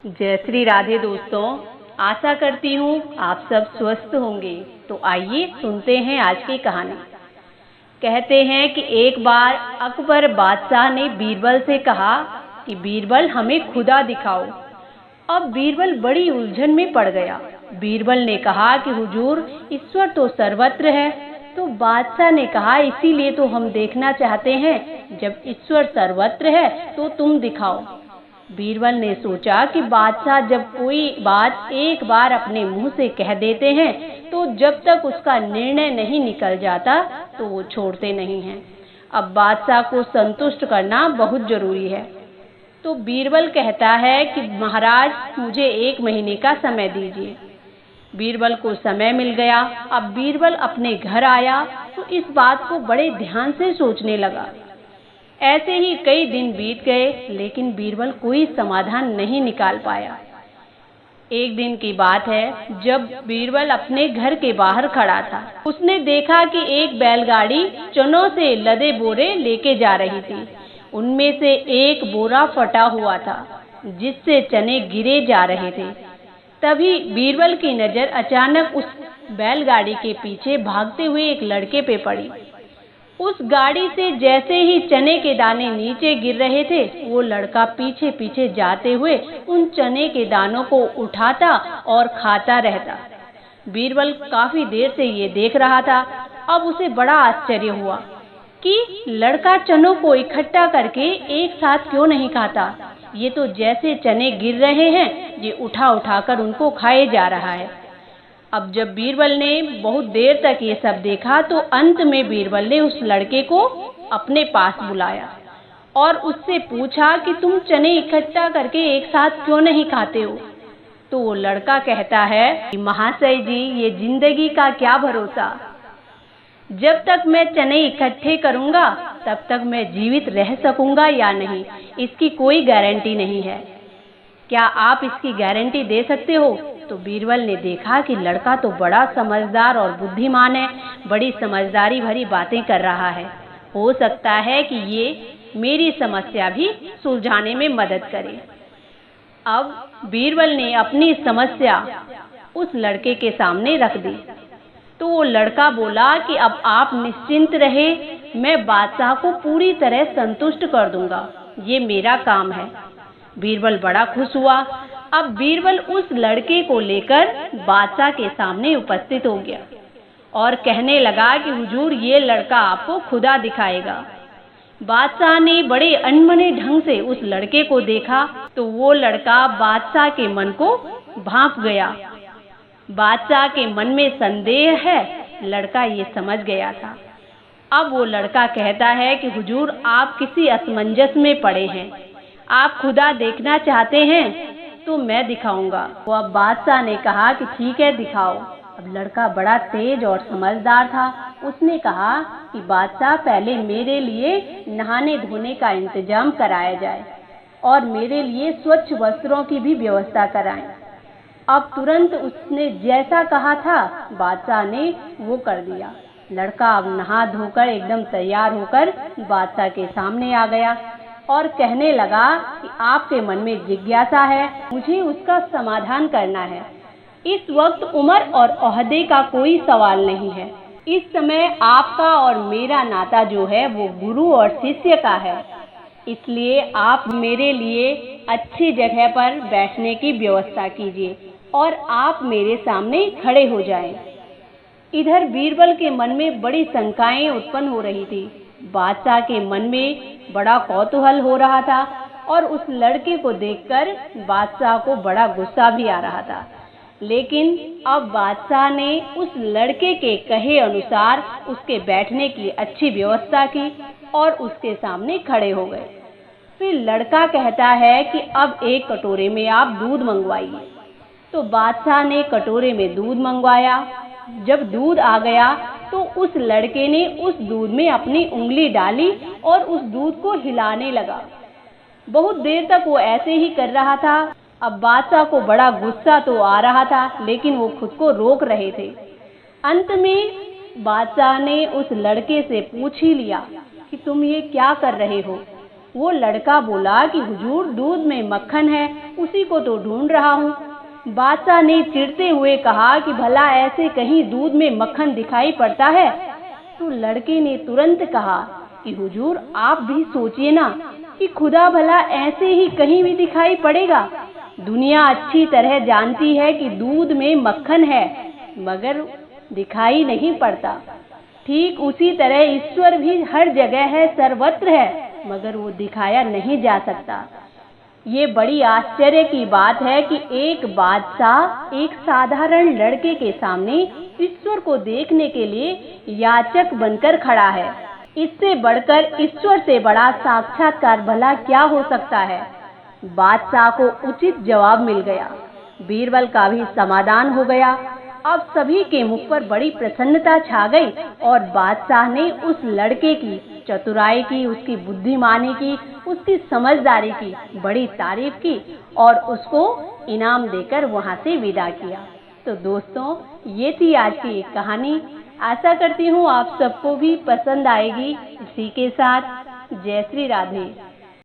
जय श्री राधे दोस्तों, आशा करती हूँ आप सब स्वस्थ होंगे। तो आइए सुनते हैं आज की कहानी। कहते हैं कि एक बार अकबर बादशाह ने बीरबल से कहा कि बीरबल हमें खुदा दिखाओ। अब बीरबल बड़ी उलझन में पड़ गया। बीरबल ने कहा कि हुजूर, ईश्वर तो सर्वत्र है। तो बादशाह ने कहा, इसीलिए तो हम देखना चाहते हैं। जब ईश्वर सर्वत्र है तो तुम दिखाओ। बीरबल ने सोचा कि बादशाह जब कोई बात एक बार अपने मुंह से कह देते हैं तो जब तक उसका निर्णय नहीं निकल जाता तो वो छोड़ते नहीं हैं। अब बादशाह को संतुष्ट करना बहुत जरूरी है। तो बीरबल कहता है कि महाराज, मुझे 1 महीने का समय दीजिए। बीरबल को समय मिल गया। अब बीरबल अपने घर आया तो इस बात को बड़े ध्यान से सोचने लगा। ऐसे ही कई दिन बीत गए, लेकिन बीरबल कोई समाधान नहीं निकाल पाया। एक दिन की बात है, जब बीरबल अपने घर के बाहर खड़ा था। उसने देखा कि एक बैलगाड़ी चनों से लदे बोरे लेके जा रही थी। उनमें से एक बोरा फटा हुआ था, जिससे चने गिरे जा रहे थे। तभी बीरबल की नजर अचानक उस बैलगाड़ी के पीछे भागते हुए एक लड़के पे पड़ी। उस गाड़ी से जैसे ही चने के दाने नीचे गिर रहे थे, वो लड़का पीछे पीछे जाते हुए उन चने के दानों को उठाता और खाता रहता। बीरबल काफी देर से ये देख रहा था। अब उसे बड़ा आश्चर्य हुआ कि लड़का चनों को इकट्ठा करके एक साथ क्यों नहीं खाता। ये तो जैसे चने गिर रहे हैं, ये उठा उठा कर उनको खाए जा रहा है। अब जब बीरबल ने बहुत देर तक ये सब देखा तो अंत में बीरबल ने उस लड़के को अपने पास बुलाया और उससे पूछा कि तुम चने इकट्ठा करके एक साथ क्यों नहीं खाते हो। तो वो लड़का कहता है कि महाशय जी, ये जिंदगी का क्या भरोसा। जब तक मैं चने इकट्ठे करूंगा तब तक मैं जीवित रह सकूंगा या नहीं, इसकी कोई गारंटी नहीं है। क्या आप इसकी गारंटी दे सकते हो। तो बीरबल ने देखा कि लड़का तो बड़ा समझदार और बुद्धिमान है, बड़ी समझदारी भरी बातें कर रहा है। हो सकता है कि ये मेरी समस्या भी सुलझाने में मदद करे। अब बीरबल ने अपनी समस्या उस लड़के के सामने रख दी। तो वो लड़का बोला कि अब आप निश्चिंत रहे, मैं बादशाह को पूरी तरह संतुष्ट कर दूंगा, ये मेरा काम है। बीरबल बड़ा खुश हुआ। अब बीरबल उस लड़के को लेकर बादशाह के सामने उपस्थित हो गया और कहने लगा कि हुजूर, ये लड़का आपको खुदा दिखाएगा। बादशाह ने बड़े अनमने ढंग से उस लड़के को देखा तो वो लड़का बादशाह के मन को भांप गया। बादशाह के मन में संदेह है, लड़का ये समझ गया था। अब वो लड़का कहता है कि हुजूर, आप किसी असमंजस में पड़े हैं। आप खुदा देखना चाहते हैं तो मैं दिखाऊंगा। तो अब बादशाह ने कहा कि ठीक है, दिखाओ। अब लड़का बड़ा तेज और समझदार था। उसने कहा कि बादशाह, पहले मेरे लिए नहाने धोने का इंतजाम कराया जाए और मेरे लिए स्वच्छ वस्त्रों की भी व्यवस्था कराएं। अब तुरंत उसने जैसा कहा था बादशाह ने वो कर दिया। लड़का अब नहा धोकर एकदम तैयार होकर बादशाह के सामने आ गया और कहने लगा कि आपके मन में जिज्ञासा है, मुझे उसका समाधान करना है। इस वक्त उम्र और ओहदे का कोई सवाल नहीं है। इस समय आपका और मेरा नाता जो है वो गुरु और शिष्य का है। इसलिए आप मेरे लिए अच्छी जगह पर बैठने की व्यवस्था कीजिए और आप मेरे सामने खड़े हो जाएं। इधर बीरबल के मन में बड़ी शंकाएं उत्पन्न हो रही थी। बादशाह के मन में बड़ा कौतूहल हो रहा था और उस लड़के को देखकर बादशाह को बड़ा गुस्सा भी आ रहा था। लेकिन अब बादशाह ने उस लड़के के कहे अनुसार उसके बैठने की अच्छी व्यवस्था की और उसके सामने खड़े हो गए। फिर लड़का कहता है कि अब एक कटोरे में आप दूध मंगवाइए। तो बादशाह ने कटोरे में दूध मंगवाया। जब दूध आ गया तो उस लड़के ने उस दूध में अपनी उंगली डाली और उस दूध को हिलाने लगा। बहुत देर तक वो ऐसे ही कर रहा था। अब बादशाह को बड़ा गुस्सा तो आ रहा था, लेकिन वो खुद को रोक रहे थे। अंत में बादशाह ने उस लड़के से पूछ ही लिया कि तुम ये क्या कर रहे हो। वो लड़का बोला कि हुजूर, दूध में मक्खन है, उसी को तो ढूंढ रहा हूँ। बादशाह ने चिढ़ते हुए कहा कि भला ऐसे कहीं दूध में मक्खन दिखाई पड़ता है? तो लड़के ने तुरंत कहा कि हुजूर, आप भी सोचिए ना कि खुदा भला ऐसे ही कहीं भी दिखाई पड़ेगा। दुनिया अच्छी तरह जानती है कि दूध में मक्खन है, मगर दिखाई नहीं पड़ता। ठीक उसी तरह ईश्वर भी हर जगह है, सर्वत्र है, मगर वो दिखाया नहीं जा सकता। ये बड़ी आश्चर्य की बात है कि एक बादशाह एक साधारण लड़के के सामने ईश्वर को देखने के लिए याचक बनकर खड़ा है। इससे बढ़कर ईश्वर से बड़ा साक्षात्कार भला क्या हो सकता है? बादशाह को उचित जवाब मिल गया। बीरबल का भी समाधान हो गया। अब सभी के मुख पर बड़ी प्रसन्नता छा गई और बादशाह ने उस लड़के की चतुराई की, उसकी बुद्धिमानी की, उसकी समझदारी की बड़ी तारीफ की और उसको इनाम देकर वहां से विदा किया। तो दोस्तों, ये थी आज की एक कहानी। आशा करती हूँ आप सबको भी पसंद आएगी। इसी के साथ जय श्री राधे।